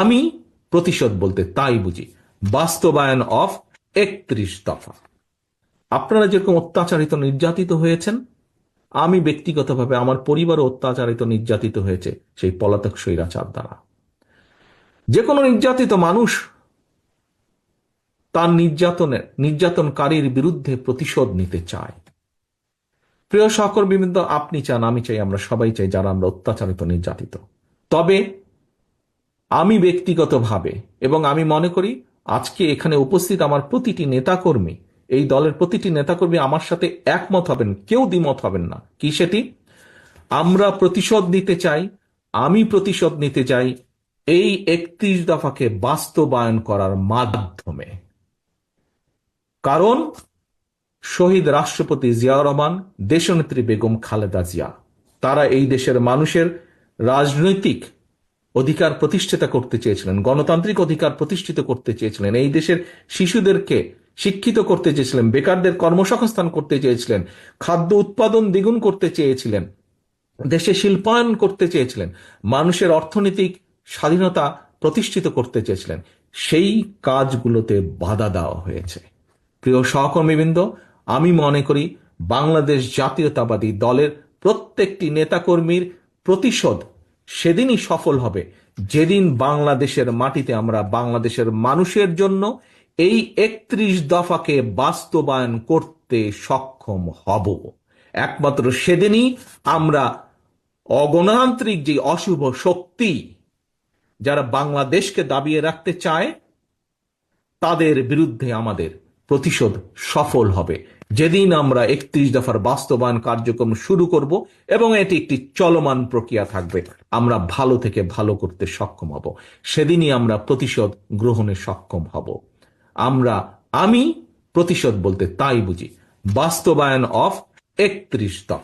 আমি প্রতিশোধ বলতে তাই বুঝি, বাস্তবায়ন অফ 31 দফা। আপনারা যেরকম অত্যাচারিত নির্যাতিত হয়েছেন, আমি ব্যক্তিগতভাবে আমার পরিবারও অত্যাচারিত নির্যাতিত হয়েছে সেই পলাতক স্বৈরাচার দ্বারা। যে কোনো নির্যাতিত মানুষ তার নির্যাতনকারীর বিরুদ্ধে প্রতিশোধ নিতে চায়। প্রিয় সহকর্মীবৃন্দ, আপনি চান, আমি চাই, আমরা সবাই চাই যারা আমরা অত্যাচারিত নির্যাতিত। তবে আমি ব্যক্তিগতভাবে, এবং আমি মনে করি আজকে এখানে উপস্থিত আমার প্রতিটি নেতাকর্মী, এই দলের প্রতিটি নেতাকর্মী আমার সাথে একমত হবেন, কেউ দ্বিমত হবেন না। কি সেটি? আমরা প্রতিশোধ নিতে চাই, আমি প্রতিশোধ নিতে চাই এই 31 দফাকে বাস্তবায়ন করার মাধ্যমে। কারণ শহীদ রাষ্ট্রপতি জিয়াউর রহমান, দেশনেত্রী বেগম খালেদা জিয়া, তারা এই দেশের মানুষের রাজনৈতিক অধিকার প্রতিষ্ঠিত করতে চেয়েছিলেন, গণতান্ত্রিক অধিকার প্রতিষ্ঠিত করতে চেয়েছিলেন, এই দেশের শিশুদেরকে শিক্ষিত করতে চেয়েছিলেন, বেকারদের কর্মসংস্থান করতে চেয়েছিলেন, খাদ্য উৎপাদন দ্বিগুণ করতে চেয়েছিলেন, দেশে শিল্পায়ন করতে চেয়েছিলেন, মানুষের অর্থনৈতিক স্বাধীনতা প্রতিষ্ঠিত করতে চেয়েছিলেন। সেই কাজগুলোতে বাধা দেওয়া হয়েছে। প্রিয় সহকর্মীবৃন্দ, আমি মনে করি বাংলাদেশ জাতীয়তাবাদী দলের প্রত্যেকটি নেতাকর্মীর প্রতিশোধ সেদিনই সফল হবে যেদিন বাংলাদেশের মাটিতে আমরা বাংলাদেশের মানুষের জন্য এই 31 দফাকে বাস্তবায়ন করতে সক্ষম হব। একমাত্র সেদিনই আমরা অগণতান্ত্রিক যে অশুভ শক্তি যারা বাংলাদেশকে দাবিয়ে রাখতে চায় তাদের বিরুদ্ধে আমাদের প্রতিশোধ সফল হবে, যেদিন আমরা 31 দফার বাস্তবায়ন কার্যক্রম শুরু করব এবং এটি একটি চলমান প্রক্রিয়া থাকবে। আমরা ভালো থেকে ভালো করতে সক্ষম হব, সেদিনই আমরা প্রতিশোধ গ্রহণে সক্ষম হব। আমি প্রতিশোধ বলতে তাই বুঝি, বাস্তবায়ন অফ 31 দফা।